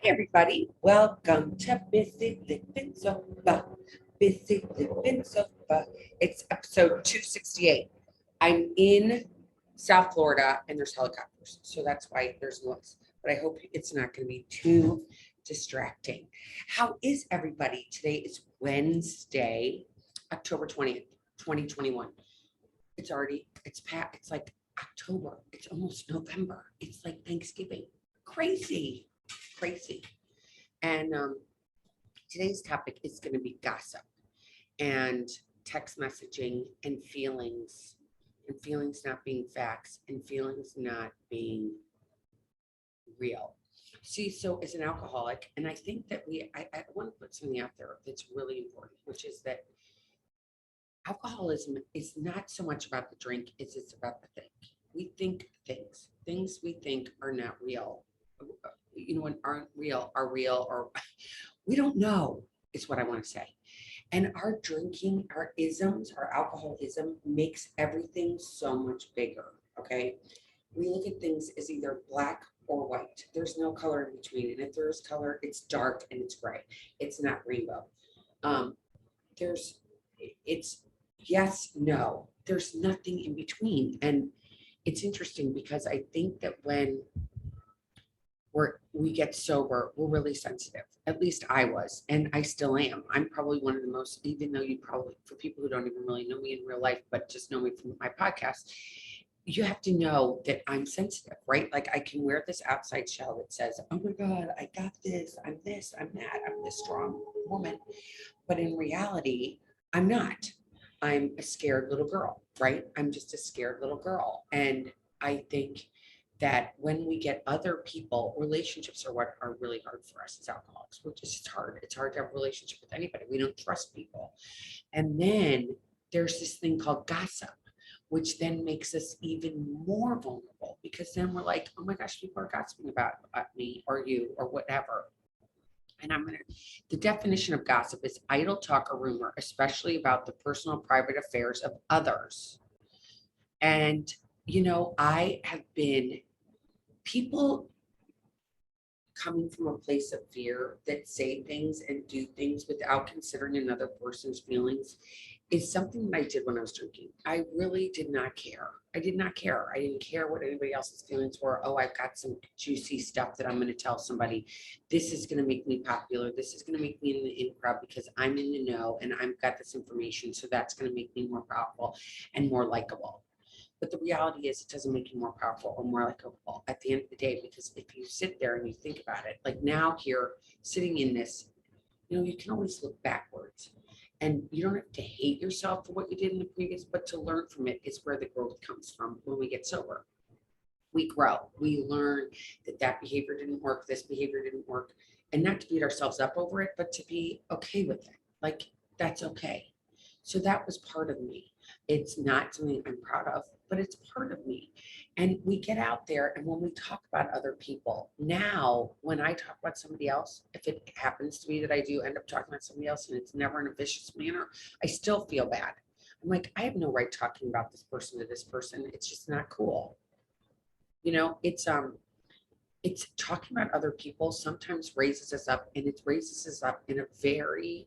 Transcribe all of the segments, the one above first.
Hey everybody, welcome to Busy Living Sofa. Busy Living Sofa. It's episode 268. I'm in South Florida and there's helicopters, so that's why there's noise. But I hope it's not going to be too distracting. How is everybody? Today is Wednesday, October 20th, 2021. It's like October. It's almost November. It's like Thanksgiving. Crazy, crazy. And today's topic is going to be gossip and text messaging and feelings not being facts, and feelings not being real. See, so as an alcoholic, and I think that I want to put something out there that's really important, which is that alcoholism is not so much about the drink as it's about the thing. We think things we think are not real, and aren't real are real, or we don't know, is what I want to say. And our drinking, our isms, our alcoholism makes everything so much bigger. Okay. We look at things as either black or white. There's no color in between. And if there is color, it's dark and it's gray. It's not rainbow. Um, there's, it's yes, no. There's nothing in between. And it's interesting because I think that when we get sober, we're really sensitive. At least I was, and I still am. I'm probably one of the most, even though you probably, for people who don't even really know me in real life, but just know me from my podcast, you have to know that I'm sensitive, right? Like I can wear this outside shell that says, oh my God, I got this, I'm this, I'm that, I'm this strong woman. But in reality, I'm not. I'm a scared little girl, right? I'm just a scared little girl. And I think that when we get other people, relationships are what are really hard for us as alcoholics, which is hard. It's hard to have a relationship with anybody. We don't trust people. And then there's this thing called gossip, which then makes us even more vulnerable because then we're like, oh my gosh, people are gossiping about me or you or whatever. And the definition of gossip is idle talk or rumor, especially about the personal private affairs of others. And, I have been people coming from a place of fear that say things and do things without considering another person's feelings is something that I did when I was drinking. I really did not care. I did not care. I didn't care what anybody else's feelings were. Oh, I've got some juicy stuff that I'm going to tell somebody. This is going to make me popular. This is going to make me in the in crowd because I'm in the know and I've got this information. So that's going to make me more powerful and more likable. But the reality is, it doesn't make you more powerful or more likable at the end of the day, because if you sit there and you think about it, like now here, sitting in this, you can always look backwards and you don't have to hate yourself for what you did in the previous, but to learn from it is where the growth comes from when we get sober. We grow, we learn that that behavior didn't work, this behavior didn't work, and not to beat ourselves up over it, but to be okay with it. Like, that's okay. So that was part of me. It's not something I'm proud of, but it's part of me. And we get out there, and when we talk about other people, now when I talk about somebody else, if it happens to be that I do end up talking about somebody else and it's never in a vicious manner, I still feel bad. I'm like, I have no right talking about this person to this person. It's just not cool. It's talking about other people sometimes raises us up, and it raises us up in a very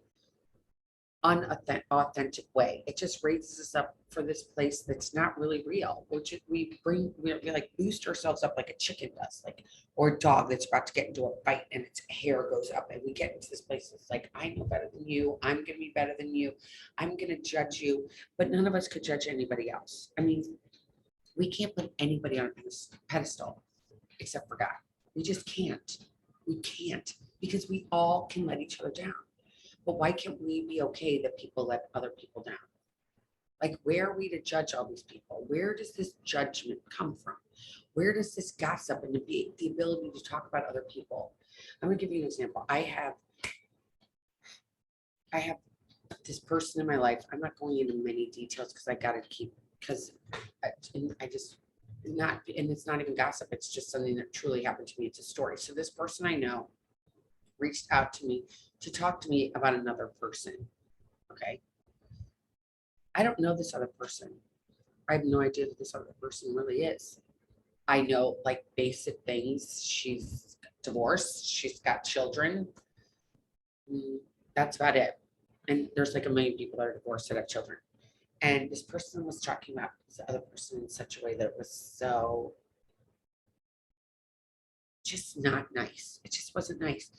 unauthentic way. It just raises us up for this place that's not really real, which we like boost ourselves up like a chicken does, like, or a dog that's about to get into a fight and its hair goes up, and we get into this place that's like, I know better than you, I'm gonna be better than you, I'm gonna judge you. But none of us could judge anybody else. I mean, we can't put anybody on a pedestal except for God. We just can't. We can't, because we all can let each other down. But why can't we be okay that people let other people down? Like, where are we to judge all these people? Where does this judgment come from? Where does this gossip and the ability to talk about other people? I'm gonna give you an example. I have this person in my life. I'm not going into many details because I gotta keep, because I just not, and it's not even gossip. It's just something that truly happened to me. It's a story. So this person I know reached out to me to talk to me about another person. Okay. I don't know this other person. I have no idea who this other person really is. I know like basic things. She's divorced. She's got children. That's about it. And there's like a million people that are divorced that have children. And this person was talking about this other person in such a way that was so just not nice. It just wasn't nice.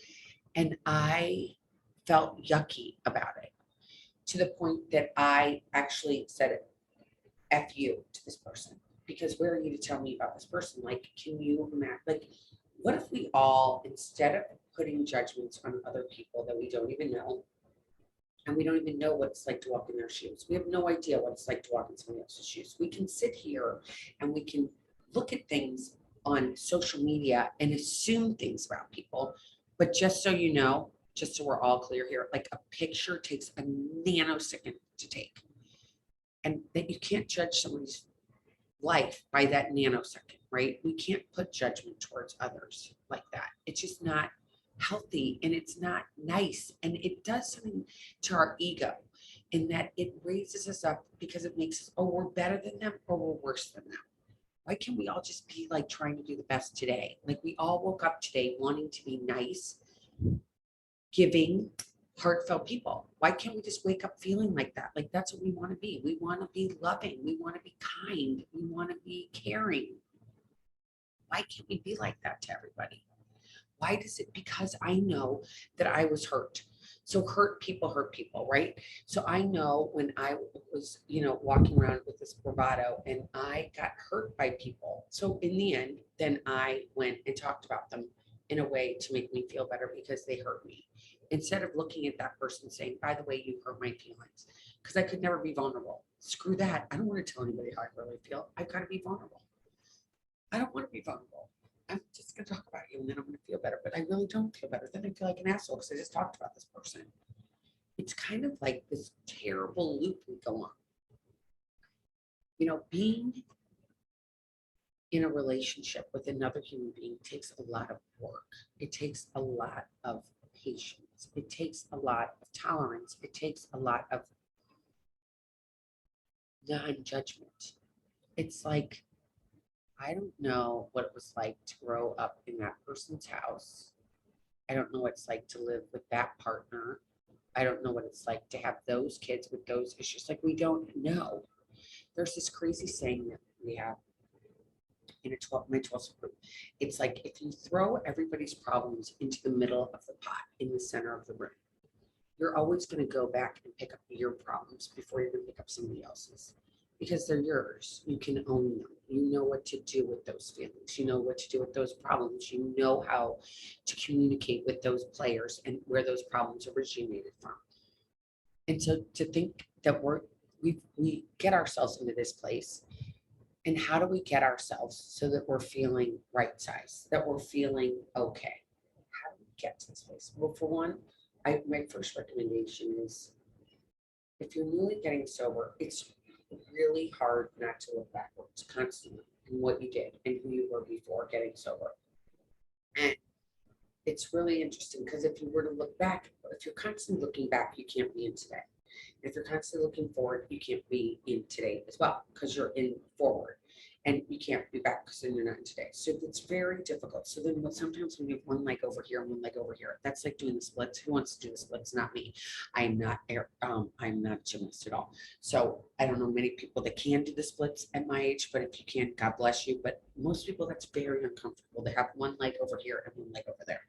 And I felt yucky about it to the point that I actually said it, F you to this person. Because where are you to tell me about this person? Like, can you imagine? Like, what if we all, instead of putting judgments on other people that we don't even know, and we don't even know what it's like to walk in their shoes. We have no idea what it's like to walk in somebody else's shoes. We can sit here and we can look at things on social media and assume things about people. But just so you know, just so we're all clear here, like a picture takes a nanosecond to take. And that you can't judge somebody's life by that nanosecond, right? We can't put judgment towards others like that. It's just not healthy and it's not nice. And it does something to our ego in that it raises us up because it makes us, oh, we're better than them or we're worse than them. Why can't we all just be like trying to do the best today? Like we all woke up today wanting to be nice, giving, heartfelt people. Why can't we just wake up feeling like that? Like that's what we want to be. We want to be loving. We want to be kind. We want to be caring. Why can't we be like that to everybody? Why does it? Because I know that I was hurt. So hurt people, right? So I know when I was, walking around with this bravado and I got hurt by people. So in the end, then I went and talked about them in a way to make me feel better because they hurt me. Instead of looking at that person saying, by the way, you hurt my feelings, because I could never be vulnerable. Screw that. I don't want to tell anybody how I really feel. I've got to be vulnerable. I don't want to be vulnerable. I'm just going to talk about you and then I'm going to feel better. But I really don't feel better. Then I feel like an asshole because I just talked about this person. It's kind of like this terrible loop we go on. Being in a relationship with another human being takes a lot of work. It takes a lot of patience. It takes a lot of tolerance. It takes a lot of non-judgment. It's like, I don't know what it was like to grow up in that person's house. I don't know what it's like to live with that partner. I don't know what it's like to have those kids with those issues. Like, we don't know. There's this crazy saying that we have in my 12 group. It's like if you throw everybody's problems into the middle of the pot in the center of the room, you're always going to go back and pick up your problems before you're going to pick up somebody else's because they're yours. You can own them. You know what to do with those feelings. You know what to do with those problems. You know how to communicate with those players and where those problems originated from. And so to think that we get ourselves into this place, and how do we get ourselves so that we're feeling right size, that we're feeling okay? How do we get to this place? Well, for one, my first recommendation is if you're newly getting sober, it's really hard not to look backwards constantly in what you did and who you were before getting sober. And it's really interesting because if you were to look back, if you're constantly looking back, you can't be in today. If you're constantly looking forward, you can't be in today as well because you're in forward. And you can't be back because then you're not in today. So it's very difficult. So then sometimes when you have one leg over here and one leg over here, that's like doing the splits. Who wants to do the splits? Not me. I'm not a gymnast at all. So I don't know many people that can do the splits at my age, but if you can, God bless you. But most people, that's very uncomfortable. They have one leg over here and one leg over there.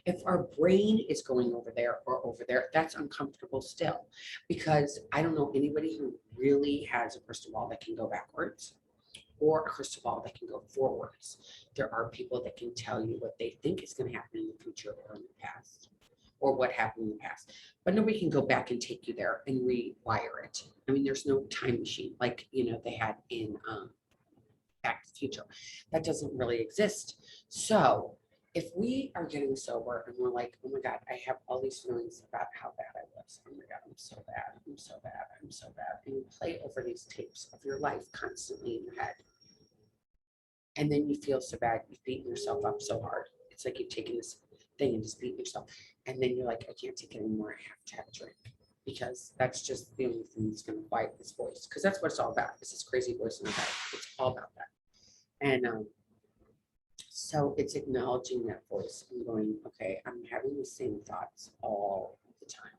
If our brain is going over there or over there, that's uncomfortable still, because I don't know anybody who really has a crystal ball that can go backwards or a crystal ball that can go forwards. There are people that can tell you what they think is going to happen in the future or in the past, or what happened in the past, but nobody can go back and take you there and rewire it. I mean, there's no time machine like they had in Back to the Future. That doesn't really exist. So if we are getting sober and we're like, oh my God, I have all these feelings about how bad I was. Oh my God, I'm so bad. I'm so bad. I'm so bad. And you play over these tapes of your life constantly in your head. And then you feel so bad. You've beaten yourself up so hard. It's like you've taken this thing and just beaten yourself. And then you're like, I can't take it anymore. I have to have a drink. Because that's just the only thing that's going to quiet this voice. Because that's what it's all about. It's this crazy voice in the head. It's all about that. And So it's acknowledging that voice and going, okay, I'm having the same thoughts all the time.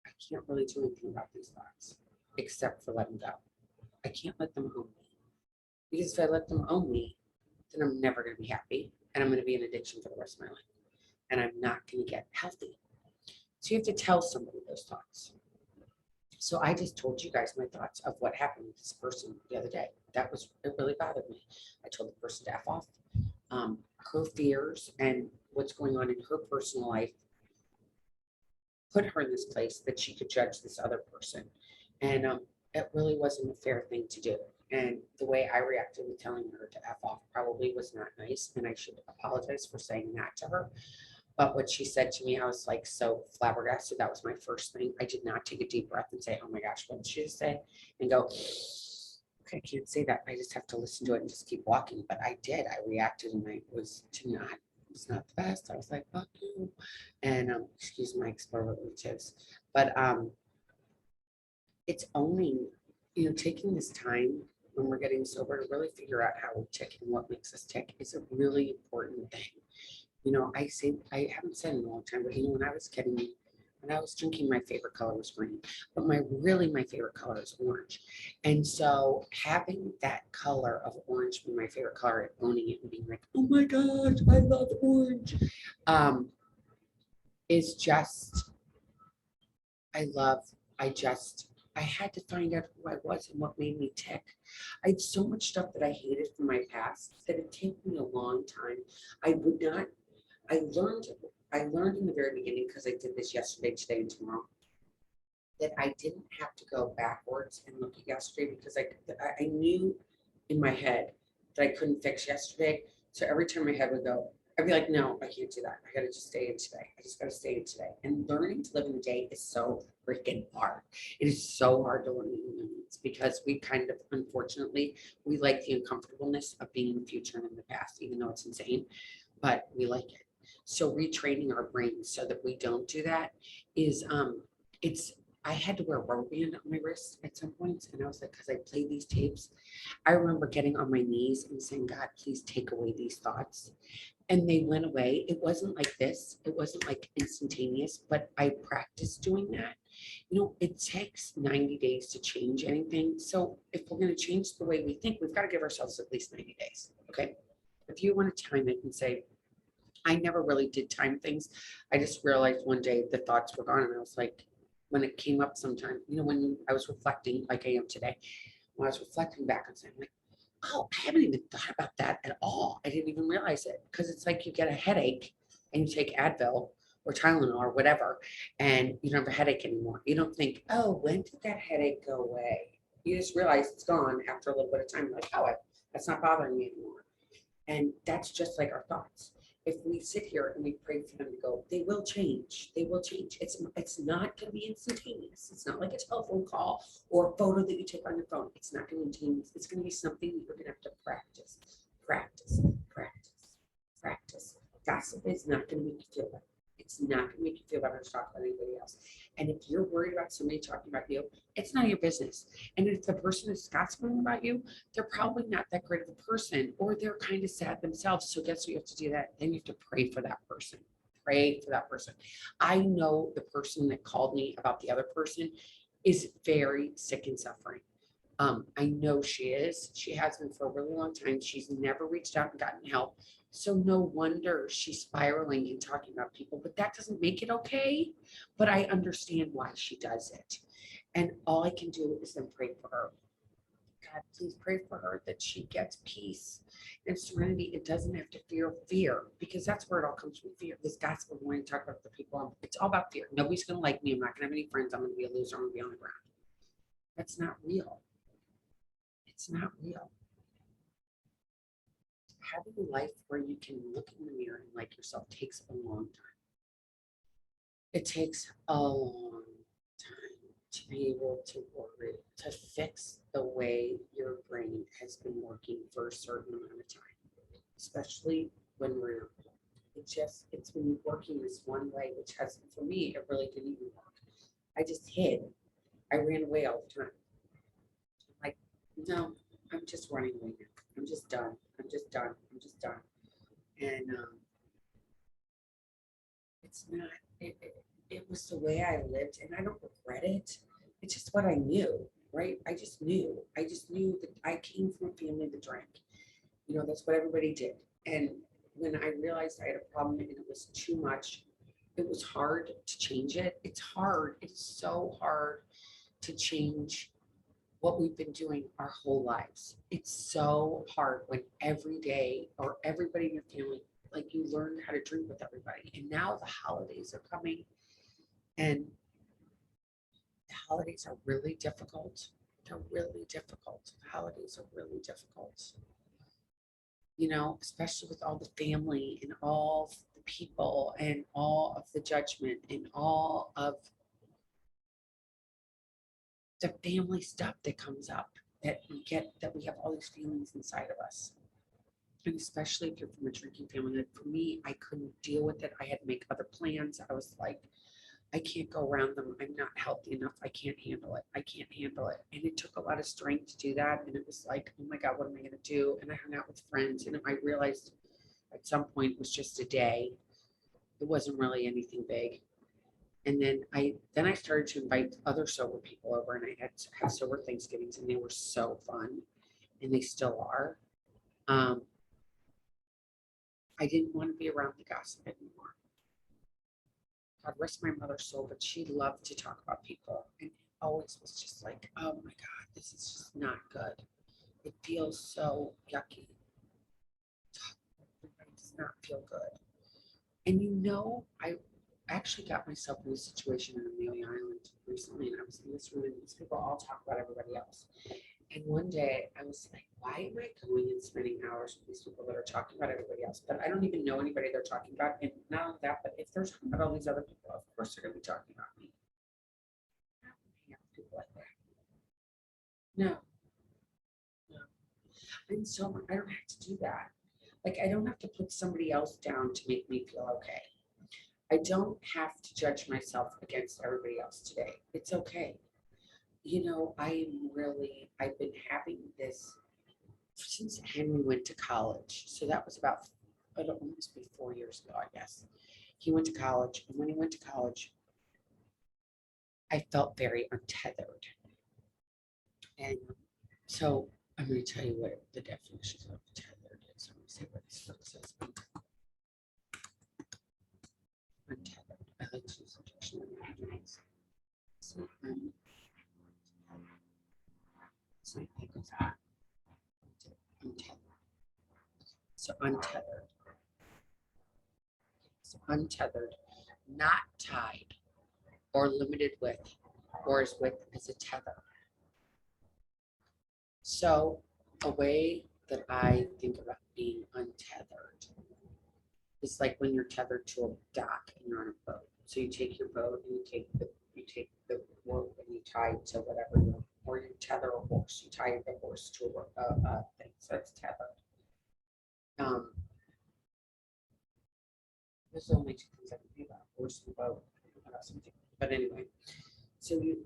I can't really do anything about these thoughts except for letting go. I can't let them own me, because if I let them own me, then I'm never going to be happy and I'm going to be in addiction for the rest of my life and I'm not going to get healthy. So you have to tell somebody those thoughts. So I just told you guys my thoughts of what happened with this person the other day. It really bothered me. I told the person to F off. Her fears and what's going on in her personal life put her in this place that she could judge this other person. And it really wasn't a fair thing to do. And the way I reacted with telling her to F off probably was not nice. And I should apologize for saying that to her. But what she said to me, I was like so flabbergasted. That was my first thing. I did not take a deep breath and say, oh my gosh, what did she say? And go, okay, I can't say that. I just have to listen to it and just keep walking. But I did. I reacted and I was to not, it's not the best. I was like, fuck you. And excuse my expletives. But it's owning, taking this time when we're getting sober to really figure out how we tick and what makes us tick is a really important thing. I haven't said in a long time, but when I was drinking, my favorite color was green, but my favorite color is orange. And so having that color of orange be my favorite color and owning it and being like, oh my gosh, I love orange, is just, I love, I had to find out who I was and what made me tick. I had so much stuff that I hated from my past that it took me a long time. I would not I learned in the very beginning, because I did this yesterday, today, and tomorrow, that I didn't have to go backwards and look at yesterday, because I knew in my head that I couldn't fix yesterday. So every time my head would go, I'd be like, no, I can't do that. I got to just stay in today. I just got to stay in today. And learning to live in the day is so freaking hard. It is so hard to learn in the moments, because we kind of, unfortunately, we like the uncomfortableness of being in the future and in the past, even though it's insane, but we like it. So retraining our brains so that we don't do that is it's I had to wear a rubber band on my wrist at some points, and I was like, because I played these tapes. I remember getting on my knees and saying, God, please take away these thoughts. And they went away. It wasn't like this, it wasn't like instantaneous, but I practiced doing that. It takes 90 days to change anything. So if we're going to change the way we think, we've got to give ourselves at least 90 days. Okay. If you want to time it and say, I never really did time things. I just realized one day the thoughts were gone. And I was like, when it came up sometime, when I was reflecting like I am today, when I was reflecting back on something, I'm like, oh, I haven't even thought about that at all. I didn't even realize it, because it's like you get a headache and you take Advil or Tylenol or whatever, and you don't have a headache anymore. You don't think, oh, when did that headache go away? You just realize it's gone after a little bit of time. You're like, oh, that's not bothering me anymore. And that's just like our thoughts. If we sit here and we pray for them to go, they will change. They will change. It's not going to be instantaneous. It's not like a telephone call or a photo that you take on your phone. It's not going to be instantaneous. It's going to be something that you're going to have to practice, practice, practice, practice. Gossip is not going to make you feel better. It's not going to make you feel better to talk about anybody else. And if you're worried about somebody talking about you, it's none of your business. And if the person is gossiping about you, they're probably not that great of a person, or they're kind of sad themselves. So guess what you have to do that? Then you have to pray for that person. Pray for that person. I know the person that called me about the other person is very sick and suffering. I know she is. She has been for a really long time. She's never reached out and gotten help. So no wonder she's spiraling and talking about people, but that doesn't make it okay. But I understand why she does it. And all I can do is then pray for her. God, please pray for her that she gets peace and serenity. It doesn't have to fear, because that's where it all comes from, fear. This gospel wanting to talk about the people. It's all about fear. Nobody's going to like me. I'm not going to have any friends. I'm going to be a loser. I'm going to be on the ground. That's not real. It's not real. Having a life where you can look in the mirror and like yourself takes a long time. It takes a long time to be able to worry, to fix the way your brain has been working for a certain amount of time, especially when we're, it's been working this one way, which has, for me, it really didn't even work. I just hid. I ran away all the time. I'm like, no, I'm just running away now. I'm just done. I'm just done. I'm just done. And it's not, it was the way I lived and I don't regret it. It's just what I knew, right? I just knew. I just knew that I came from a family that drank. You know, that's what everybody did. And when I realized I had a problem and it was too much, it was hard to change it. It's hard. It's so hard to change what we've been doing our whole lives. It's so hard when every day or everybody in your family, like you learn how to drink with everybody. And now the holidays are coming and the holidays are really difficult. They're really difficult. The holidays are really difficult. You know, especially with all the family and all the people and all of the judgment and all of the family stuff that comes up that we get, that we have all these feelings inside of us. And especially if you're from a drinking family, like for me, I couldn't deal with it. I had to make other plans. I was like, I can't go around them. I'm not healthy enough. I can't handle it. I can't handle it. And it took a lot of strength to do that. And it was like, oh my God, what am I going to do? And I hung out with friends. And I realized at some point it was just a day. It wasn't really anything big. And then I started to invite other sober people over and I had to have sober Thanksgivings and they were so fun and they still are. I didn't want to be around the gossip anymore. God rest my mother's soul, but she loved to talk about people and it always was just like, oh my God, this is just not good. It feels so yucky. It does not feel good. And you know, I actually got myself in a situation in Amelia Island recently, and I was in this room, and these people all talk about everybody else. And one day I was like, why am I going and spending hours with these people that are talking about everybody else? But I don't even know anybody they're talking about. And not only that, but if they're talking about all these other people, of course they're going to be talking about me. I don't want to hang out with people like that. No, no. And so I don't have to do that. Like, I don't have to put somebody else down to make me feel okay. I don't have to judge myself against everybody else today. It's okay. You know, I've been having this since Henry went to college. So that was about, it'll almost be 4 years ago, I guess. He went to college. And when he went to college, I felt very untethered. And so I'm going to tell you what the definition of tethered is. I'm going to say what this book says. Untethered. I like to use the dictionary. So untethered. So untethered. So untethered, not tied or limited with, or is with as a tether. So a way that I think about being untethered is like when you're tethered to a dock and you're on a boat. So you take your boat and you take the rope and you tie it to whatever you, or you tether a horse. You tie the horse to a thing. So it's tethered. There's only two things I can think about: horse and boat. Something. But anyway, so you're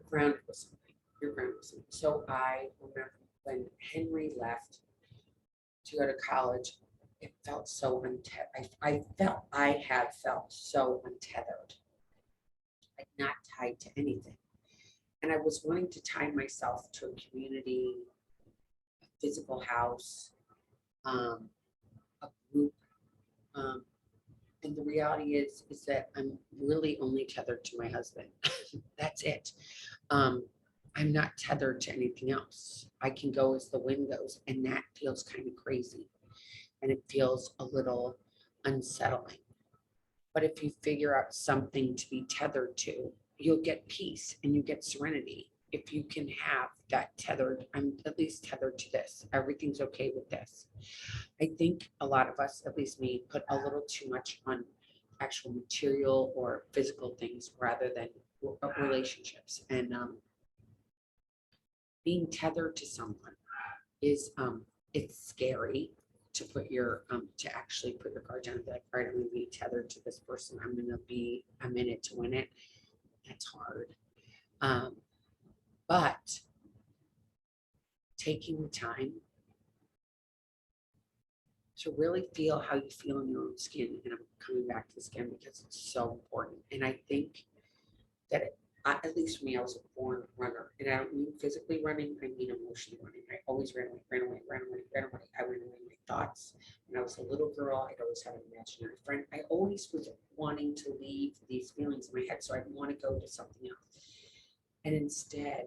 grounded with something. You're grounded with something. So I remember when Henry left to go to college, it felt so untethered. I had felt so untethered, like not tied to anything. And I was wanting to tie myself to a community, a physical house, a group. And the reality is that I'm really only tethered to my husband. That's it. I'm not tethered to anything else. I can go as the wind goes, and that feels kind of crazy, and it feels a little unsettling. But if you figure out something to be tethered to, you'll get peace and you get serenity. If you can have that tethered, I'm at least tethered to this. Everything's okay with this. I think a lot of us, at least me, put a little too much on actual material or physical things rather than relationships. And being tethered to someone is it's scary to put your to actually put your guard down and be like, all right, I'm gonna be tethered to this person. I'm in it to win it. That's hard. But taking the time to really feel how you feel in your own skin. And I'm coming back to the skin because it's so important. And I think that at least for me, I was a born runner. And I don't mean physically running, I mean emotionally running. I always ran away, ran away, ran away, ran away. I ran away my thoughts. When I was a little girl, I'd always have an imaginary friend. I always was wanting to leave these feelings in my head. So I'd want to go to something else. And instead,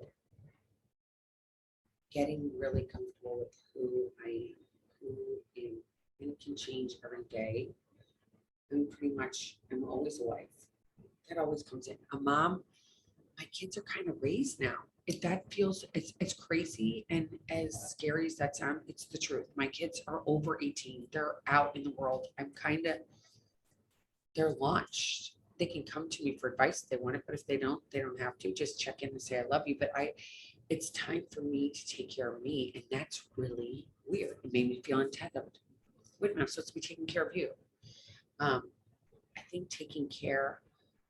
getting really comfortable with who I am, who am, and it can change every day. I'm pretty much, I'm always a wife. That always comes in. A mom, my kids are kind of raised now. If that feels, it's crazy and as scary as that sounds, it's the truth. My kids are over 18. They're out in the world. I'm kind of, they're launched. They can come to me for advice if they want it, but if they don't have to. Just check in and say I love you. But it's time for me to take care of me, and that's really weird. It made me feel untethered. Wait a minute, I'm supposed to be taking care of you. I think taking care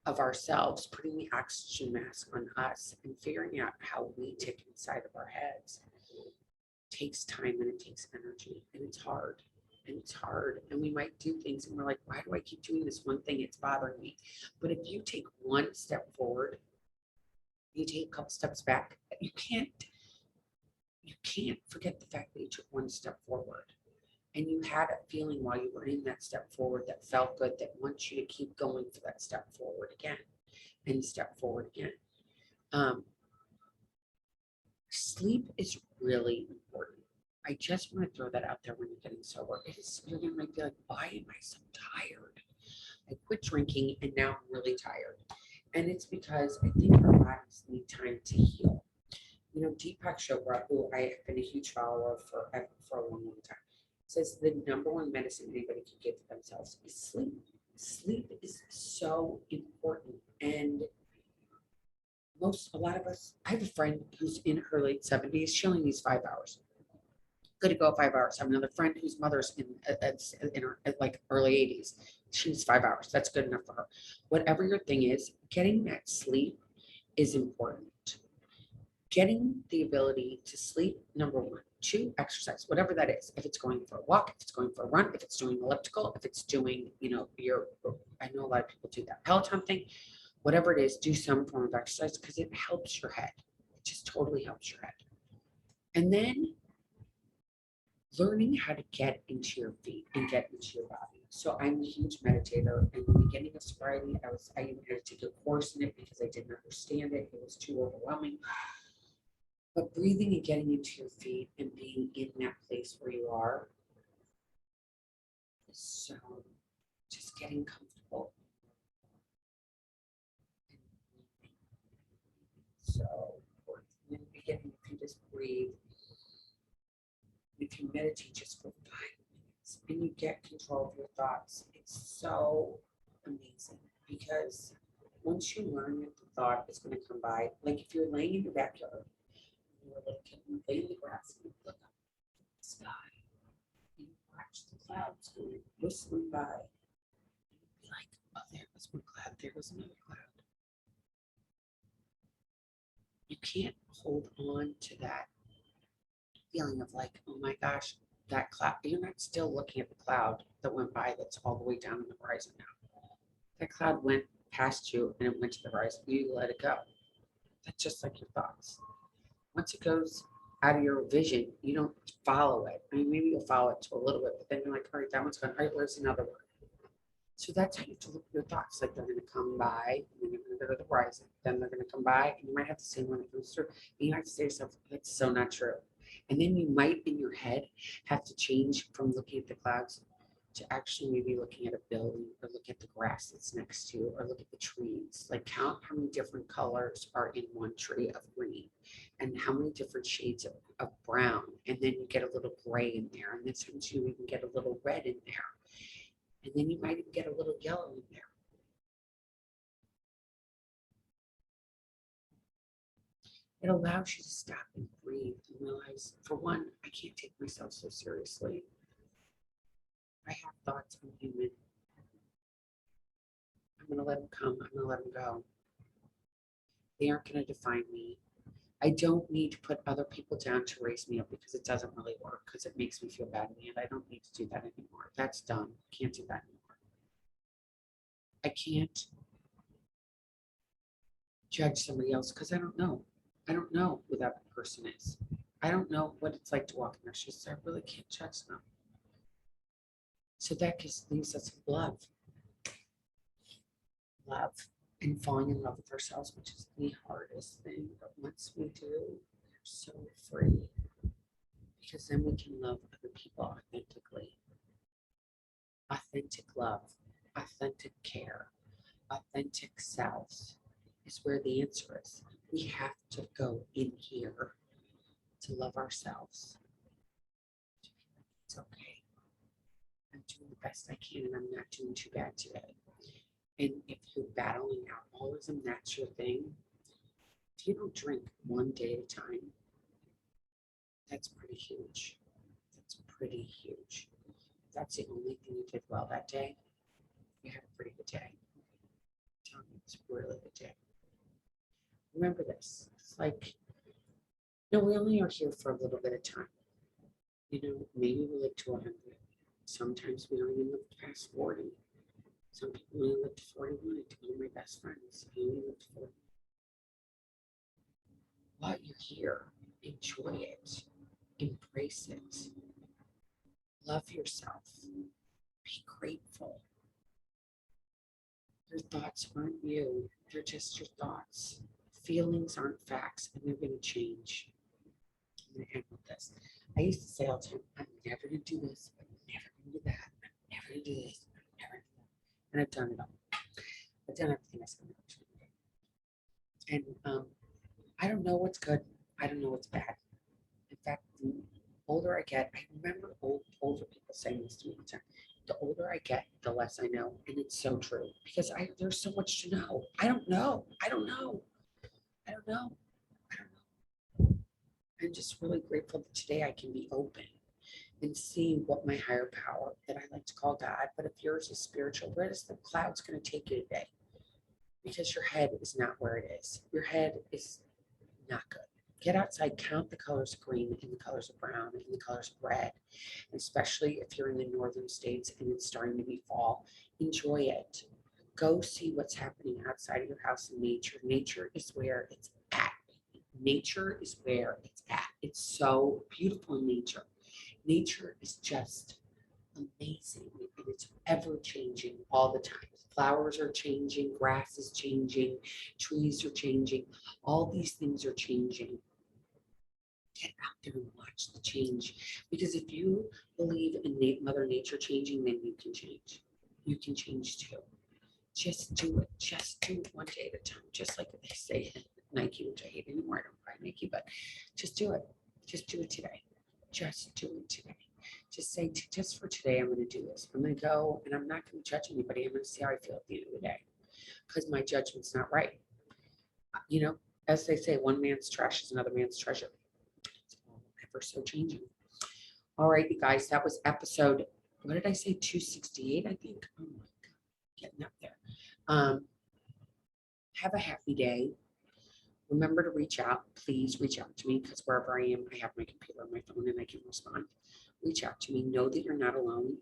of ourselves, putting the oxygen mask on us, and figuring out how we tick inside of our heads takes time and it takes energy, and it's hard. And it's hard, and we might do things, and we're like, why do I keep doing this one thing? It's bothering me. But if you take one step forward, you take a couple steps back. You can't forget the fact that you took one step forward. And you had a feeling while you were in that step forward that felt good, that wants you to keep going for that step forward again and step forward again. Sleep is really important. I just want to throw that out there when you're getting sober. You're going to be like, why am I so tired? I quit drinking and now I'm really tired. And it's because I think our bodies need time to heal. You know, Deepak Chopra, who I have been a huge follower of for a long, long time, says the number one medicine anybody can give to themselves is sleep. Sleep is so important. And a lot of us, I have a friend who's in her late 70s. She only needs 5 hours. Good to go 5 hours. I have another friend whose mother's in her like early 80s. She needs 5 hours. That's good enough for her. Whatever your thing is, getting that sleep is important. Getting the ability to sleep, number one. Two, exercise, whatever that is. If it's going for a walk, if it's going for a run, if it's doing elliptical, if it's doing, I know a lot of people do that Peloton thing, whatever it is, do some form of exercise because it helps your head. It just totally helps your head. And then learning how to get into your feet and get into your body. So I'm a huge meditator. In the beginning of sobriety, I even had to take a course in it because I didn't understand it. It was too overwhelming. But breathing and getting into your feet and being in that place where you are is so just getting comfortable. So important. In the beginning, if you just breathe, if you meditate just for 5 minutes and you get control of your thoughts, it's so amazing because once you learn that the thought is going to come by, like if you're laying in your backyard, you're a little kid, you lay in the grass and you look up at the sky and you watch the clouds going whistling by. And you'd be like, oh, there was one cloud, there was another cloud. You can't hold on to that feeling of like, oh my gosh, that cloud, you're not still looking at the cloud that went by that's all the way down on the horizon now. That cloud went past you and it went to the horizon. You let it go. That's just like your thoughts. Once it goes out of your vision, you don't follow it. I mean, maybe you'll follow it to a little bit, but then you're like, all right, that one's gone. All right, where's another one? So that's how you have to look at your thoughts. Like they're going to come by, and you're going to go to the horizon. Then they're going to come by, and you might have to say one that comes through. And you have to say to yourself, that's so not true. And then you might, in your head, have to change from looking at the clouds to actually maybe looking at a building or look at the grass that's next to you or look at the trees. Like count how many different colors are in one tree of green and how many different shades of brown. And then you get a little gray in there. And then sometimes you even get a little red in there. And then you might even get a little yellow in there. It allows you to stop and breathe and realize, for one, I can't take myself so seriously. I have thoughts, I'm human. I'm going to let them come. I'm going to let them go. They aren't going to define me. I don't need to put other people down to raise me up because it doesn't really work because it makes me feel bad in the end. I don't need to do that anymore. That's done. Can't do that anymore. I can't judge somebody else because I don't know. I don't know who that person is. I don't know what it's like to walk in their shoes. So I really can't judge them. So that just leaves us with love, and falling in love with ourselves, which is the hardest thing. But once we do, we're so free because then we can love other people authentically. Authentic love, authentic care, authentic self is where the answer is. We have to go in here to love ourselves. It's okay. I'm doing the best I can and I'm not doing too bad today. And if you're battling alcoholism, that's your thing. If you don't drink one day at a time, that's pretty huge. That's pretty huge. If that's the only thing you did well that day, you had a pretty good day. I'm telling you, it's a really good day. Remember this. It's like, no, we only are here for a little bit of time. You know, maybe we live to 100. Sometimes we don't even live past 40. Some people only live to 41. One of my best friends, he only lived to 40. While you're here, enjoy it, embrace it, love yourself, be grateful. Your thoughts aren't you, they're just your thoughts. Feelings aren't facts, and they're going to change. I'm going to end with this. I used to say all the time, I'm never going to do this, I'm never going to do that, I'm never going to do this, I'm never going to do that. And I've done it all. I've done everything I said I was going to do. And I don't know what's good. I don't know what's bad. In fact, the older I get, I remember older people saying this to me all the time. The older I get, the less I know. And it's so true because there's so much to know. I don't know. I don't know. I don't know. I don't know. I'm just really grateful that today I can be open and see what my higher power that I like to call God, but if yours is spiritual, where is the cloud's going to take you today? Because your head is not where it is. Your head is not good. Get outside, count the colors of green and the colors of brown and the colors of red, especially if you're in the northern states and it's starting to be fall. Enjoy it. Go see what's happening outside of your house in nature. Nature is where it's at. Nature is where it's at. It's so beautiful in nature. Nature is just amazing and it's ever changing all the time. Flowers are changing, grass is changing, trees are changing, all these things are changing. Get out there and watch the change, because if you believe in Mother Nature changing, then you can change. You can change too. Just do it. Just do it one day at a time. Just like they say Nike, which I hate anymore. I don't buy Nike, but just do it. Just do it today. Just do it today. Just say, just for today, I'm going to do this. I'm going to go and I'm not going to judge anybody. I'm going to see how I feel at the end of the day, because my judgment's not right. You know, as they say, one man's trash is another man's treasure. It's all ever so changing. All right, you guys, that was episode, what did I say? 268, I think. Oh my God, getting up there. Have a happy day. Remember to reach out. Please reach out to me, because wherever I am, I have my computer on my phone and I can respond. Reach out to me. Know that you're not alone.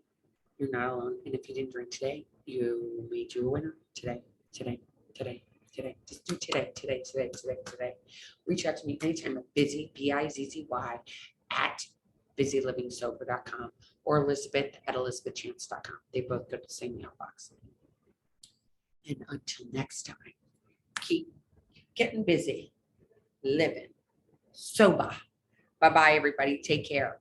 You're not alone. And if you didn't drink today, you made you a winner today, today, today, today. Just do today, today, today, today, today. Reach out to me anytime at Bizzy, Bizzy, at BizzyLivingSober.com or Elizabeth at ElizabethChance.com. They both go to the same mailbox. And until next time, keep getting busy, living sober. Bye-bye, everybody. Take care.